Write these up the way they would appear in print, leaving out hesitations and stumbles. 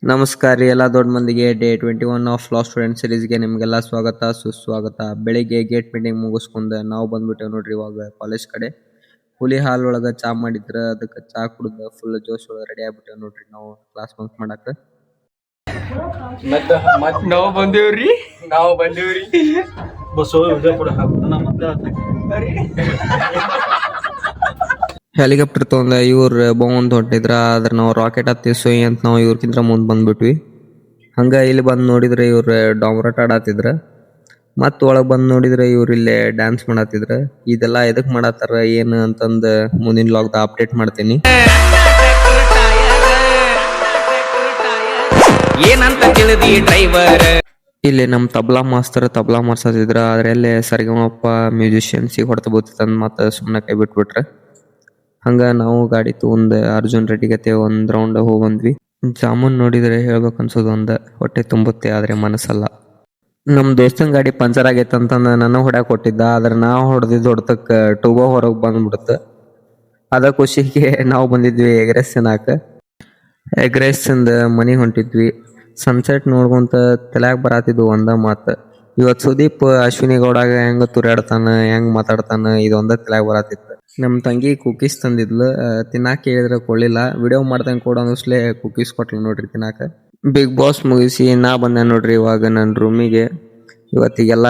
ನಮಸ್ಕಾರ ರೀ ಎಲ್ಲ ದೊಡ್ಡ ಮಂದಿಗೆ ಡೇ 21 ಆಫ್ ಲಾ ಸ್ಟೂಡೆಂಟ್ ಸೀರೀಸ್ಗೆ ನಿಮಗೆಲ್ಲ ಸ್ವಾಗತ ಸುಸ್ವಾಗತ. ಬೆಳಿಗ್ಗೆ ಗೇಟ್ ಮೀಟಿಂಗ್ ಮುಗಿಸ್ಕೊಂಡು ನಾವು ಬಂದ್ಬಿಟ್ಟೇವ್ ನೋಡ್ರಿ ಇವಾಗ ಕಾಲೇಜ್ ಕಡೆ. ಹುಲಿ ಹಾಲ್ ಒಳಗ ಚಾ ಮಾಡಿದ್ರ ಅದಕ್ಕೆ ಚಾ ಕುಡಿದ ಫುಲ್ ಜೋಶ್ ಒಳಗ ರೆಡಿ ಆಗ್ಬಿಟ್ಟೇವ್ ನೋಡ್ರಿ ನಾವು ಕ್ಲಾಸ್ ಬಂಕ್ ಮಾಡಾಕ. ನಾವು ಬಂದೇವ್ರಿ ಬಸ್ಸು ವಿಜಯಪುರ ಹೆಲಿಕಾಪ್ಟರ್ ತಗೊಂಡ ಇವ್ರ ಬೌಂದ್ ಹೊಂಟಿದ್ರ ಆದ್ರ ನಾವು ರಾಕೆಟ್ ಹತ್ತಿ ಸೊಯ್ ಅಂತ ನಾವು ಇವ್ರಕಿಂತ ಮುಂದ್ ಬಂದ್ಬಿಟ್ವಿ. ಹಂಗ ಇಲ್ಲಿ ಬಂದ್ ನೋಡಿದ್ರೆ ಇವ್ರ ಡಾಮ್ರಾಟ್ ಆಡಾತಿದ್ರ. ಮತ್ ಒಳಗ್ ಬಂದ್ ನೋಡಿದ್ರೆ ಇವ್ರ ಇಲ್ಲೇ ಡ್ಯಾನ್ಸ್ ಮಾಡಾತಿದ್ರ. ಇದೆಲ್ಲಾ ಎದಕ್ ಮಾಡತ್ತಾರ ಏನ್ ಅಂತಂದ ಮುಂದಿನ ಲಾಗ್ ದ ಅಪ್ಡೇಟ್ ಮಾಡ್ತೀನಿ. ಏನಂತ ತಿಳಿದಿ ಡ್ರೈವರ್ ಇಲ್ಲಿ ನಮ್ ತಬ್ಲಾ ಮಾಸ್ತರ್ ತಬ್ಲಾ ಮಾಡ್ಸತಿದ್ರ. ಆದ್ರೆ ಅಲ್ಲೇ ಸರಿಗಮಪ್ಪ ಮ್ಯೂಸಿಷಿಯನ್ಸಿಗೆ ಹೊಡೆತ ಬೀಳ್ತಂದ್ ಮತ್ತ ಸುಮ್ನ ಕೈ ಬಿಟ್ಬಿಟ್ರ. ಹಂಗ ನಾವು ಗಾಡಿ ತಗೊಂಡ್ ಅರ್ಜುನ್ ರೆಡ್ಡಿ ಗತೆ ಒಂದ್ ರೌಂಡ್ ಹೋಗ್ ಬಂದ್ವಿ. ಜಾಮೂನ್ ನೋಡಿದ್ರೆ ಹೇಳ್ಬೇಕ್ ಅನ್ಸೋದು ಒಂದ ಹೊಟ್ಟೆ ತುಂಬುತ್ತೆ ಆದ್ರೆ ಮನಸ್ಸಲ್ಲ. ನಮ್ ದೋಸ್ತನ್ ಗಾಡಿ ಪಂಚರ್ ಆಗೈತೆ ಅಂತಂದ ನನ್ನ ಹೊಡ್ಯಾಕ್ ಕೊಟ್ಟಿದ್ದ. ಆದ್ರೆ ನಾವ್ ಹೊಡೆದಿದ್ದ ಹೊಡ್ತಕ್ಕ ಟೂಬೋ ಹೊರಗ್ ಬಂದ್ಬಿಡುತ್ತ. ಅದ ಖುಷಿಗೆ ನಾವು ಬಂದಿದ್ವಿ ಎಗ್ರೆಸ್ ತಿನ್ನಾಕ. ಎಗ್ರೆಸ್ ತಿಂದ ಮನಿಗ್ ಹೊಂಟಿದ್ವಿ. ಸನ್ಸೆಟ್ ನೋಡ್ಕೊಂತ ತಲ್ಯಾಗ ಬರಾತಿದ್ವು ಒಂದ ಮಾತ್, ಇವತ್ ಸುದೀಪ್ ಅಶ್ವಿನಿ ಗೌಡಾಗ ಹೆಂಗ್ ತುರ್ಯಾಡ್ತಾನ ಹೆಂಗ್ ಮಾತಾಡ್ತಾನ ಇದೊಂದ ತಲ್ಯಾಗ ಬರಾತಿತ್ತು. ನಮ್ ತಂಗಿ ಕುಕೀಸ್ ತಂದಿದ್ಲು, ತಿನ್ನಾಕ ಹೇಳಿದ್ರ ಕೊಳ್ಳಿಲ್ಲ. ವಿಡಿಯೋ ಮಾಡ್ದಂಗ್ ಕೂಡ ಅನ್ನಿಸ್ಲೆ ಕುಕೀಸ್ ಕೊಟ್ಲು ನೋಡ್ರಿ ತಿನ್ನಾಕ. ಬಿಗ್ ಬಾಸ್ ಮುಗಿಸಿ ನಾ ಬಂದೆ ನೋಡ್ರಿ ಇವಾಗ ನನ್ ರೂಮಿಗೆ. ಇವತ್ತಿಗೆಲ್ಲ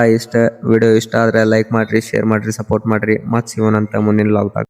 ವಿಡಿಯೋ ಇಷ್ಟ ಆದ್ರೆ ಲೈಕ್ ಮಾಡ್ರಿ, ಶೇರ್ ಮಾಡ್ರಿ, ಸಪೋರ್ಟ್ ಮಾಡ್ರಿ. ಮತ್ ಸಿಗೋಣಂತ ಮುಂದಿನ ಲಾಗ್ದಾಗ.